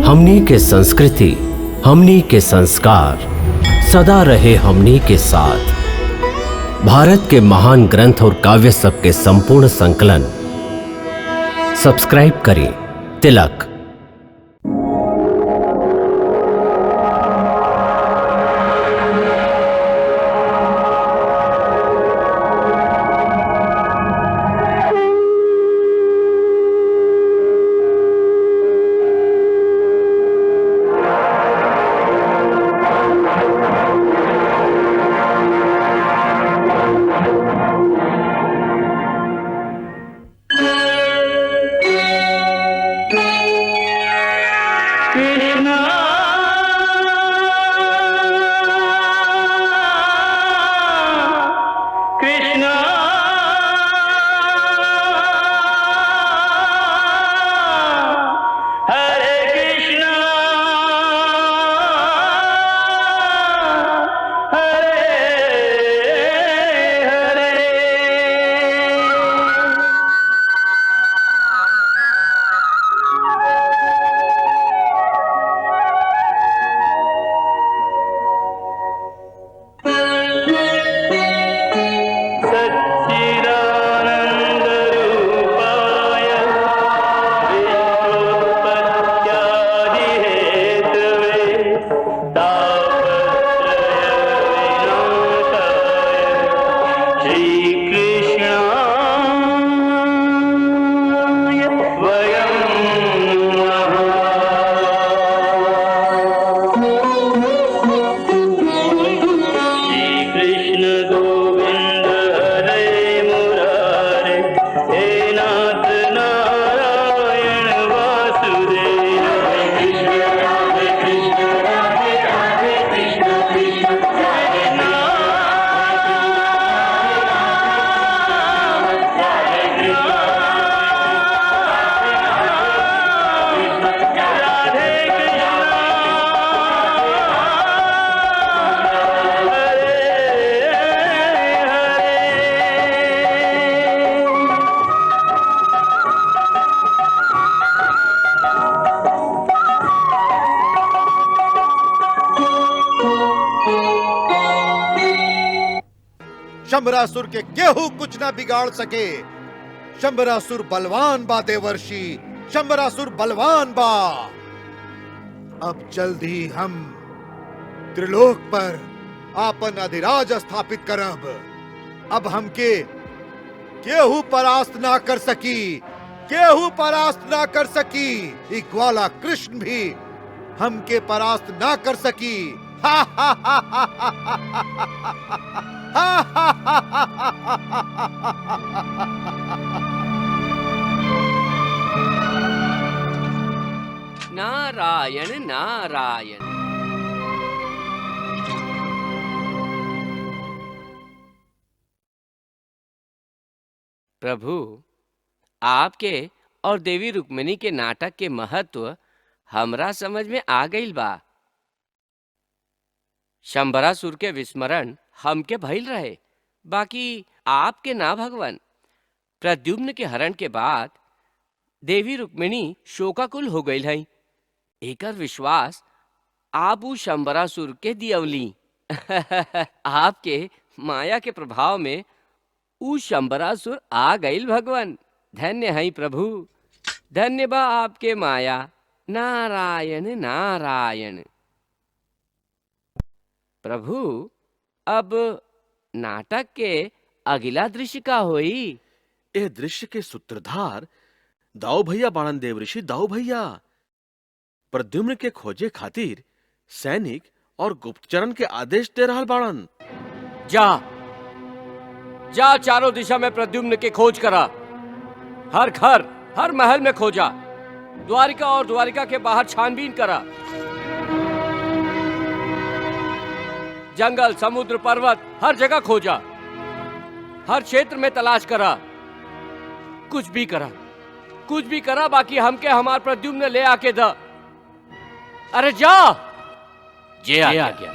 हमनी के संस्कृति, हमनी के संस्कार सदा रहे हमनी के साथ। भारत के महान ग्रंथ और काव्य सब के संपूर्ण संकलन सब्सक्राइब करें तिलक। शंबरासुर के केहू कुछ ना बिगाड़ सके। शंबरासुर बलवान बा देवर्षि, शंबरासुर बलवान बा। अब जल्द ही हम त्रिलोक पर आपन अधिराज स्थापित करब। अब हमके केहू परास्त ना कर सकी, केहू परास्त ना कर सकी। एक ग्वाला कृष्ण भी हमके परास्त ना कर सकी। हा हा हा हा नारायण नारायण। प्रभु, आपके और देवी रुक्मिणी के नाटक के महत्व हमरा समझ में आ गईल बा। शंबरासुर के विस्मरण हमके भइल रहे, बाकी आपके ना भगवान। प्रद्युम्न के हरण के बाद देवी रुक्मिणी शोकाकुल हो गई है। एकर विश्वास आप उ शंबरासुर के दियवली। आपके माया के प्रभाव में उ शंबरासुर आ गईल भगवान। धन्य है प्रभु, धन्य बा आपके माया। नारायण नारायण। प्रभु, अब नाटक के अगला दृश्य का होई? ए दृश्य के सूत्रधार दाऊ भैया बाणन देवऋषि दाऊ भैया। प्रद्युम्न के खोजे खातिर सैनिक और गुप्तचरन के आदेश दे रहल बाणन। जा जा, चारों दिशा में प्रद्युम्न के खोज करा। हर घर हर महल में खोजा। द्वारिका और द्वारिका के बाहर छानबीन करा। जंगल समुद्र पर्वत हर जगह खोजा। हर क्षेत्र में तलाश करा। कुछ भी करा, कुछ भी करा, बाकी हमके हमार प्रद्युम्न ले आके द। अरे जा। जे आ गया।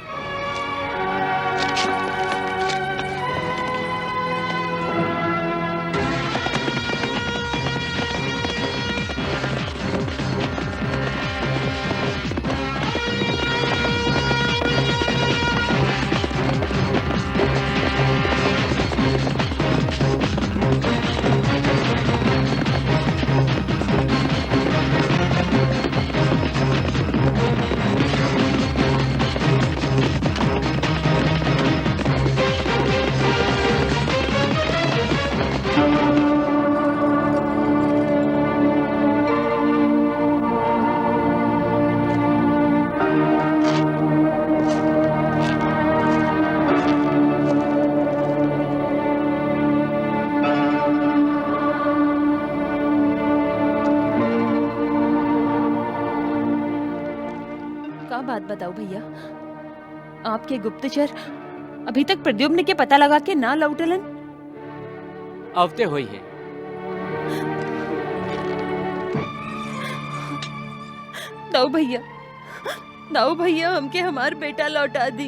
का बात बताओ भैया, आपके गुप्तचर अभी तक प्रद्युम्न के पता लगा के ना लौटलन? अवते हुई है। दाऊ भैया हमके हमार बेटा लौटा दी,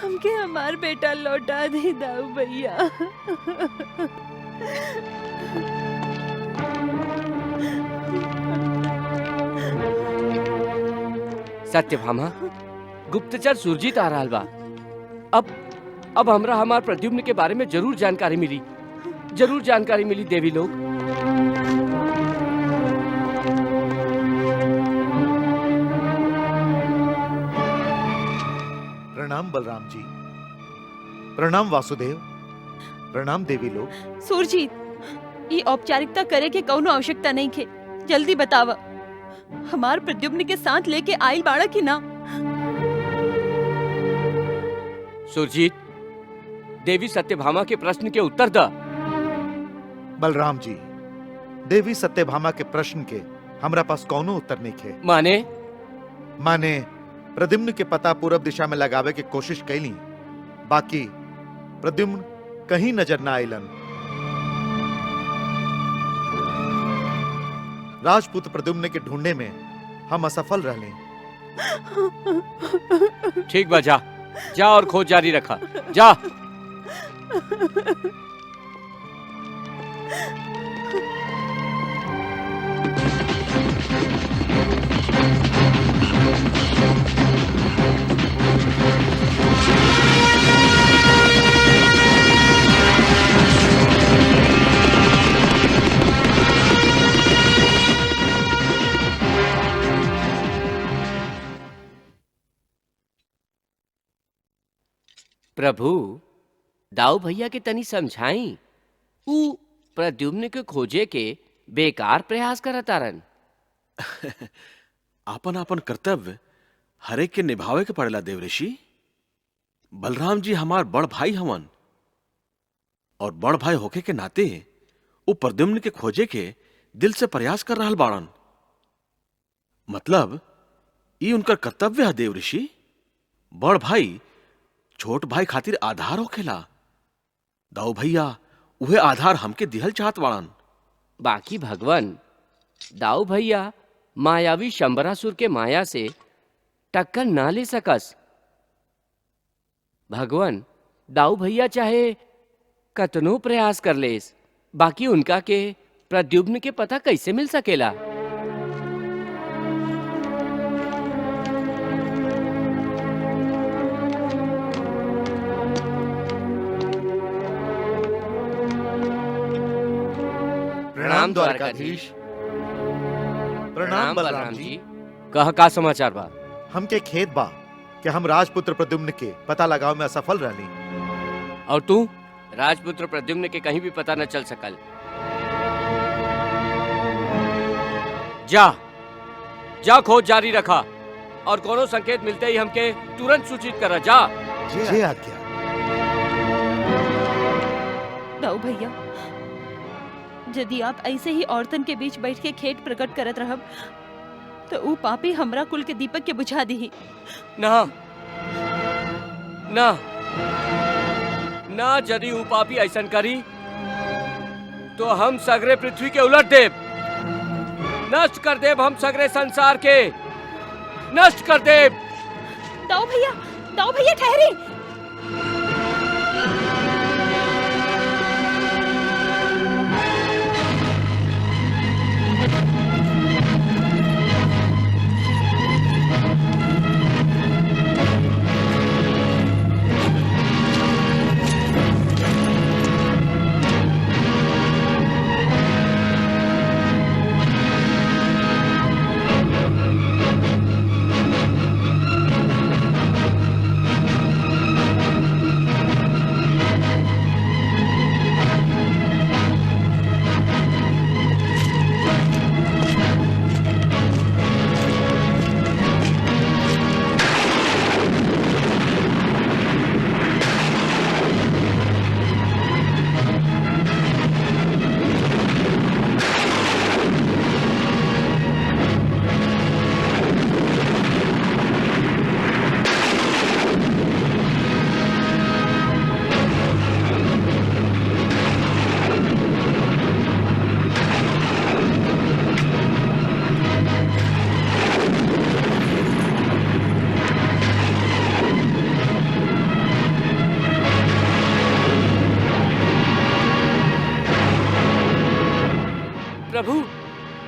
हमके हमार बेटा लौटा दी दाऊ भैया। सत्यभामा, गुप्तचर सुरजीत आ रहल बा। अब हमरा हमार प्रद्युम्न के बारे में जरूर जानकारी मिली देवी लोग। प्रणाम बलराम जी, प्रणाम वासुदेव, प्रणाम देवी लोग। सुरजीत, ये औपचारिकता करे के कौनो आवश्यकता नहीं खे, जल्दी बतावा हमार प्रद्युम्न के साथ लेके आइल बाड़ा की ना? सुरजीत, देवी सत्यभामा के प्रश्न के उत्तर द। बलराम जी, देवी सत्यभामा के प्रश्न के हमरा पास कौनो उत्तर नहीं खे। माने प्रद्युम्न के पता पूरब दिशा में लगावे के कोशिश कैली, बाकी प्रद्युम्न कहीं नजर ना आइलन। राजपूत प्रद्युम्न के ढूंढने में हम असफल रहले। ठीक बा, जा और खोज जारी रखा, जा। प्रभु, दाऊ भैया के तनी समझाई, ऊ प्रद्युम्न के खोजे के बेकार प्रयास करतारन। आपन आपन कर्तव्य हरेक के निभावे के पड़ेला देवऋषि। बलराम जी हमार बड़ भाई हवन, और बड़ भाई होके के नाते वो प्रद्युम्न के खोजे के दिल से प्रयास कर रहल बाड़न। मतलब ये उनका कर्तव्य है देवऋषि। बड़ भाई छोट भाई खातिर आधार होखेला। दाऊ भैया उहे आधार हमके दिहल चाहत बाड़न। बाकी भगवान, दाऊ भैया मायावी शंबरासुर के माया से टक्कर ना ले सकस। भगवान, दाऊ भैया चाहे कतनो प्रयास कर लेस, बाकी उनका के प्रद्युम्न के पता कैसे मिल सकेला? प्रणाम द्वारकाधीश। प्रणाम बलराम जी। कह का समाचार बा? हमके खेत बा कि हम राजपुत्र प्रद्युम्न के पता लगाव में असफल रहली। और तू राजपुत्र प्रद्युम्न के कहीं भी पता न चल सकल। जा खोज जारी रखा, और कोनो संकेत मिलते ही हमके तुरंत सूचित करा। जा। जी आज्ञा। दाऊ भैया, यदि आप ऐसे ही औरतन के बीच बैठ के खेत प्रकट करत रहब तो ऊ पापी हमरा कुल के दीपक के बुझा दी। ना ना ना, यदि ऊ पापी ऐसन करी तो हम सगरे पृथ्वी के उलट देव, नष्ट कर देव। हम सगरे संसार के नष्ट कर देव। दाऊ भैया ठहरे।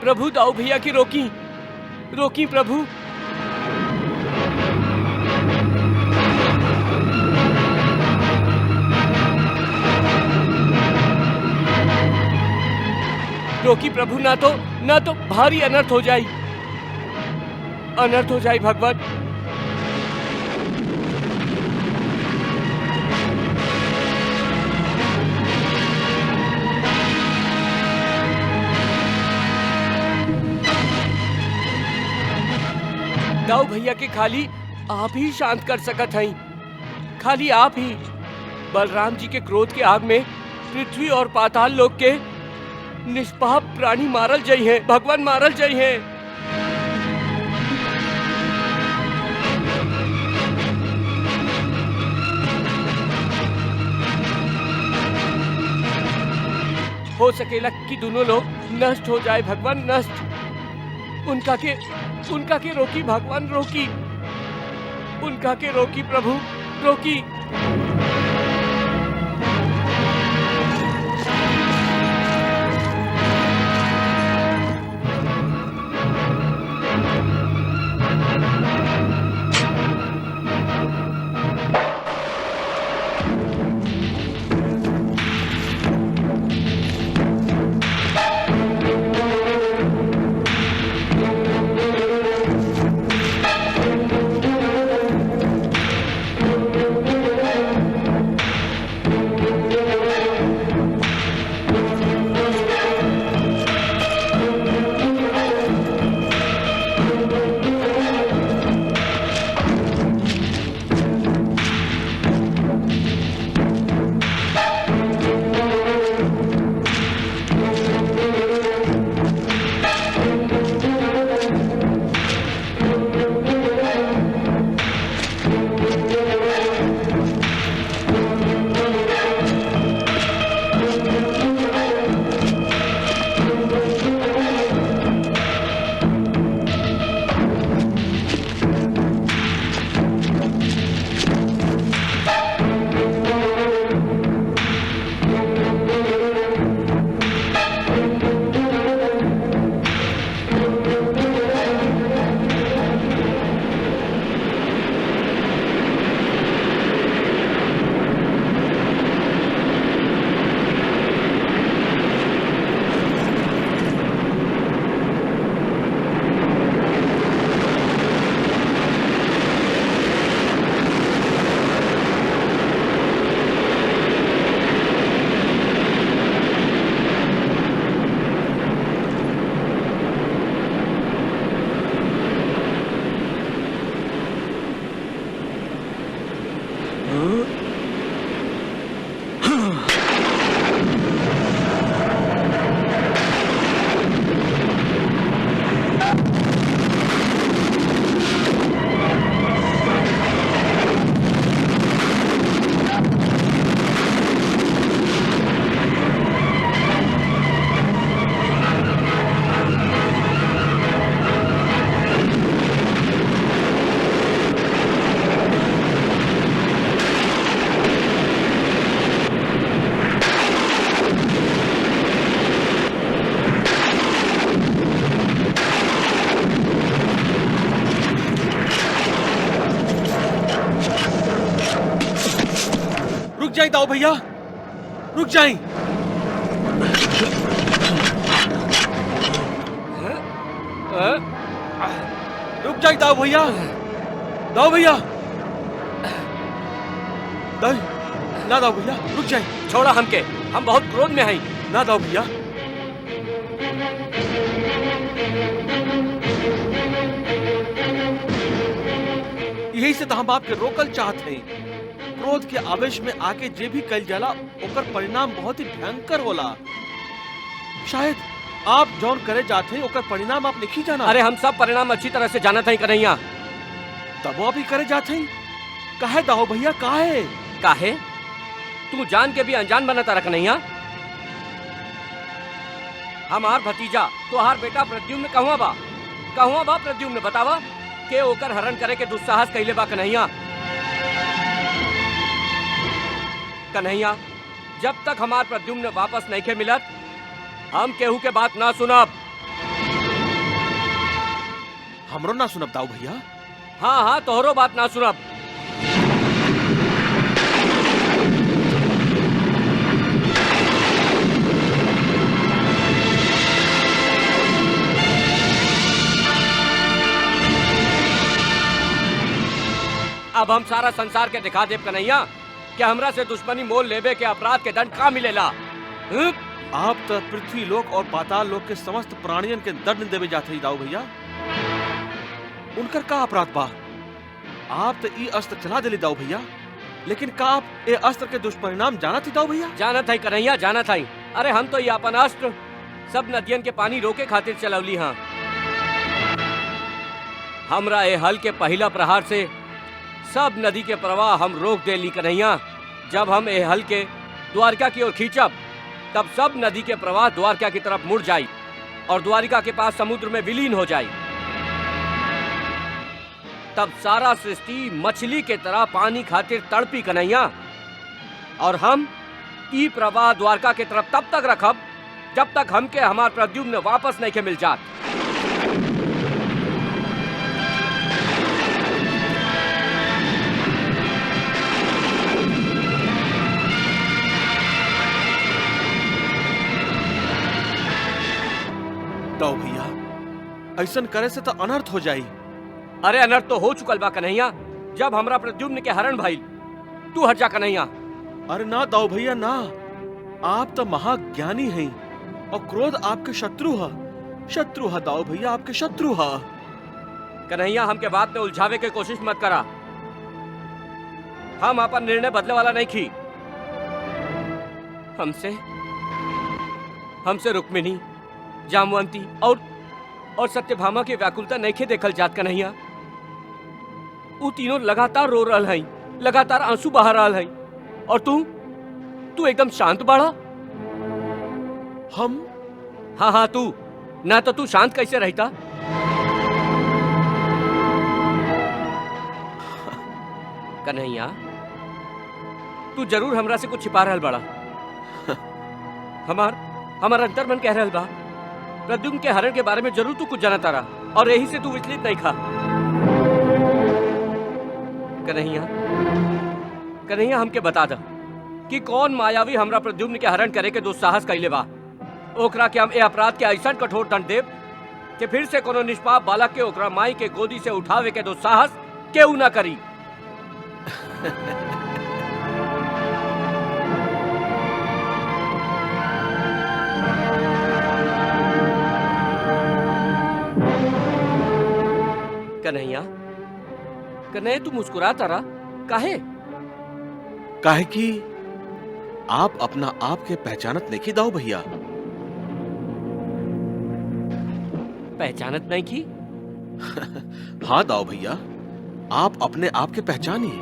प्रभु दाऊ भैया की रोकी, रोकी प्रभु। रोकी प्रभु, ना तो भारी अनर्थ हो जाए, अनर्थ हो जाए भगवान। दाऊ भैया के खाली आप ही शांत कर सकत हई, खाली आप ही। बलराम जी के क्रोध के आग में पृथ्वी और पाताल लोक के निष्पाप प्राणी मारल जई हैं, भगवान मारल जई हैं। हो सकेला कि दोनों लोग नष्ट हो जाए भगवान, नष्ट। उनका के रोकी भगवान, रोकी उनका के रोकी प्रभु, रोकी। जाए दाऊ भैया, रुक जाए। रुक जाए दाऊ भैया, दाऊ भैया, ना दाऊ भैया, रुक जाए। छोड़ा हमके, हम बहुत क्रोध में हैं। ना दाऊ भैया, यही से तो हम आपके रोकल चाहते हैं। क्रोध के आवेश में आके जे भी कल जाला ओकर परिणाम बहुत ही भयंकर होला। शायद आप जौन करे जाते हैं ओकर परिणाम आप नहीं जाना। अरे हम सब परिणाम अच्छी तरह से जानत हैं कन्हैया। तब आप ही करे जाते हैं। काहे दाऊ भैया, काहे? काहे? तू जान के भी अनजान बनता रह कन्हैया। हमार भतीजा तोहार बेटा प्रद्युम्न कहवा बा? कहवा बा प्रद्युम्न, बतावा के ओकर हरण करे के दुस्साहस कैले बा कन्हैया। कन्हैया, जब तक हमार प्रद्युम्न वापस नहीं के मिलत हम केहू के बात ना सुनब। हमरो ना सुनब दाऊ भैया? हाँ हाँ, तोहरो बात ना सुनब। अब हम सारा संसार के दिखा देव कन्हैया कि हमरा से दुश्मनी मोल लेबे के अपराध के दंड का मिलेला। आप तो पृथ्वी लोक और पाताल लोक के समस्त प्राणियन के दंड देवे जाते ही दाऊ भैया। उनकर का अपराध बा? आप तो ई अस्त्र चला दिली दाऊ भैया, लेकिन का आप ए अस्त्र के दुष्परिणाम जाना थी दाऊ भैया? जाना था कन्हैया, जाना था। अरे हम तो ये अपन अस्त्र सब नदियन के पानी रोके खातिर चलवली। हाँ, हमरा ए हल के पहला प्रहार से सब नदी के प्रवाह हम रोक देली कन्हैया। जब हम ए हल के द्वारका की ओर खींचब, तब सब नदी के प्रवाह द्वारका की तरफ मुड़ जाई और द्वारिका के पास समुद्र में विलीन हो जाई। तब सारा सृष्टि मछली के तरह पानी खातिर तड़पी कन्हैया, और हम ई प्रवाह द्वारका के तरफ तब तक रखब जब तक हमके हमार प्रद्युम्न वापस नहीं के मिल जात। दाऊ भैया, ऐसन करे से तो अनर्थ हो जाई। अरे अनर्थ तो हो चुकल बा कन्हैया, जब हमरा प्रद्युम्न के हरण भइल। तू हट जा कन्हैया। अरे ना दाऊ भैया ना, आप तो महाज्ञानी हैं और क्रोध आपके शत्रु है। शत्रु है दाऊ भैया, आपके शत्रु है। कन्हैया, हमके बात में उलझावे के कोशिश मत करा। हम अपन निर्णय बदले वाला नहीं खी। हमसे रुक्मिणी, जामवंती और सत्यभामा के व्याकुलता नहीं खे देखल जात कन्हैया। उ तीनों लगातार रो रहल हई, लगातार आंसू बहा रहल हई, और तू एकदम शांत बाड़ा। हम? हाँ, तू ना तो तू शांत कैसे रहता? कन्हैया, तू जरूर हमरा से कुछ छिपा रहल बड़ा। हमार अंतर्मन कह रहल बा, प्रद्युम्न के हरण के बारे में जरूर तू कुछ जाना तारा, और यही से तू विचलित नहीं खा। कन्हैया, हमके बता दा कि कौन मायावी हमरा प्रद्युम्न के हरण करे के दुस्साहस कैले बा। ओकरा के हम ए अपराध के ऐसा कठोर दंड देव कि फिर से कोनो निष्पाप बालक के ओकरा माई के गोदी से उठावे के दुस्साहस केहू ना करी। कन्हैया, तू मुस्कुराता रहा काहे? काहे कि आप अपना आप के पहचानत नहीं की दाऊ भैया। पहचानत नहीं की? हाँ दाऊ भैया, आप अपने आप के पहचानी।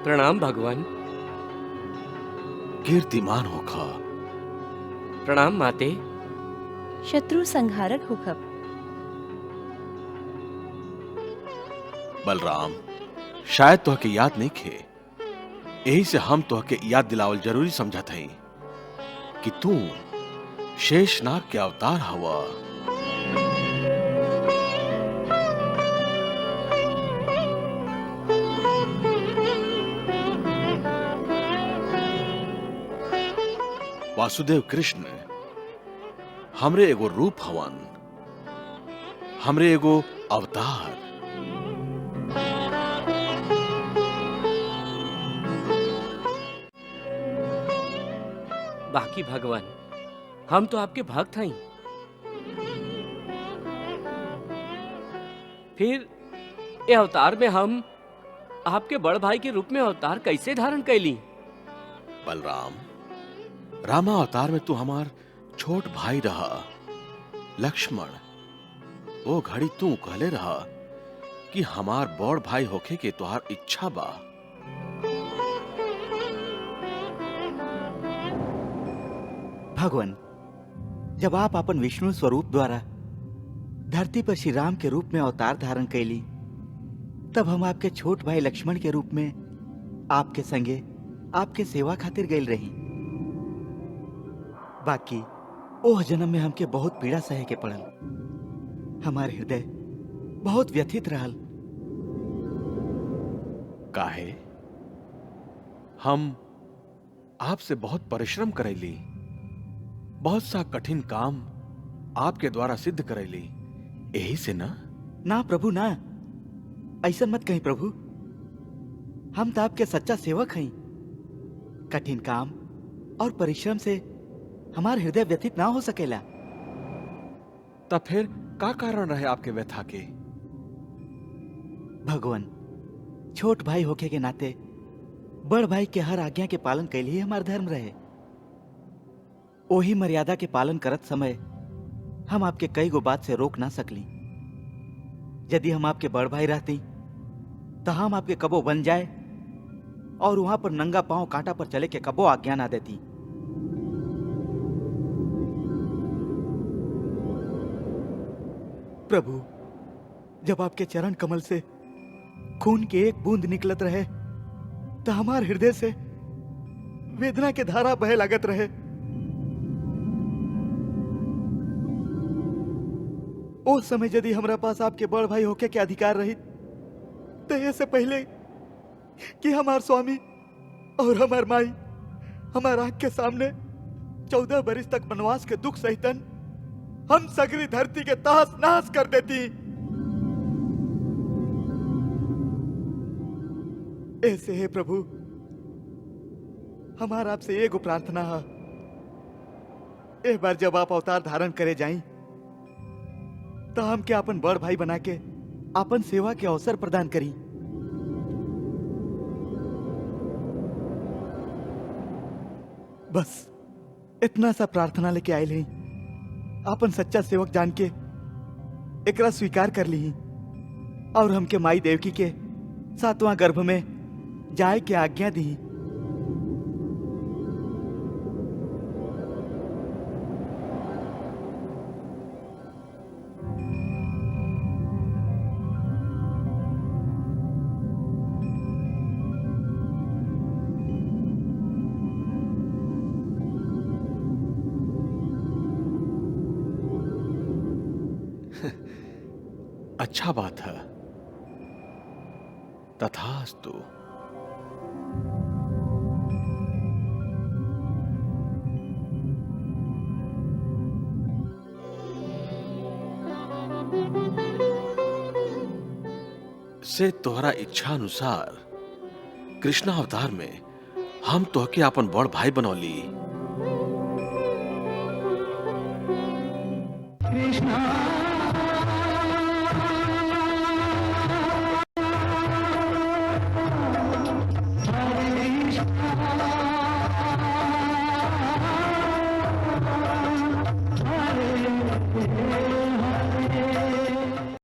प्रणाम भगवान। कीर्तिमान होखा। प्रणाम माते। शत्रु संहारक हुकम। बलराम, शायद तोहके याद नहीं खे, यही से हम तोहके याद दिलावल जरूरी समझत हई कि तू शेषनाग के अवतार हवा। वासुदेव कृष्ण हमरे एगो रूप हवन, हमरे एगो अवतार। बाकी भगवान, हम तो आपके भक्त हैं। फिर ये अवतार में हम आपके बड़ भाई के रूप में अवतार कैसे धारण कैली? बलराम, रामा अवतार में तू हमार छोट भाई रहा। लक्ष्मण, वो घड़ी तू कहले रहा कि हमार बड़ भाई होखे के तुहार इच्छा बा। भगवान, जब आप अपन विष्णु स्वरूप द्वारा धरती पर श्री राम के रूप में अवतार धारण कैली, तब हम आपके छोट भाई लक्ष्मण के रूप में आपके संगे आपके सेवा खातिर गईल रही। बाकी ओह जन्म में हमके बहुत पीड़ा सहे के पड़ल। हमार हृदय बहुत व्यथित रहल। काहे? हम आपसे बहुत परिश्रम करैली, बहुत सा कठिन काम आपके द्वारा सिद्ध करैली, यही से ना? ना प्रभु ना, ऐसा मत कहीं प्रभु। हम तो आपके सच्चा सेवक हैं। कठिन काम और परिश्रम से हमार हृदय व्यथित ना हो सकेला। तब फिर का कारण रहे आपके व्यथा के? भगवान, छोट भाई होके के नाते बड़ भाई के हर आज्ञा के पालन कैले ही हमार धर्म रहे। ओही मर्यादा के पालन करत समय हम आपके कई गो बात से रोक ना सकली। यदि हम आपके बड़ भाई रहती तो हम आपके कबो बन जाए और वहां पर नंगा पांव कांटा पर चले के कबो आज्ञा ना देती। प्रभु, जब आपके चरण कमल से खून की एक बूंद निकलत रहे तो हमार हृदय से वेदना के धारा बहे लागत रहे। उस समय यदि हमरा पास आपके बड़ भाई होके के अधिकार रही तो ऐसे पहले कि हमार स्वामी और हमार माई हमार आंख के सामने 14 बरिस तक वनवास के दुख सहितन हम सगरी धरती के तहस नहस कर देती। ऐसे है प्रभु, हमारा आपसे एगो प्रार्थना है। एक बार जब आप अवतार धारण करे जाई तो हमके अपन बड़ भाई बना के अपन सेवा के अवसर प्रदान करी। बस इतना सा प्रार्थना लेके आए हैं। अपन सच्चा सेवक जान के एकरा स्वीकार कर ली और हमके माई देवकी के 7वां गर्भ में जाए के आज्ञा दी। अच्छा बात है, तथास्तु। से तोहरा इच्छा अनुसार कृष्णा अवतार में हम तोहके अपन बड़ भाई बनौली। कृष्णा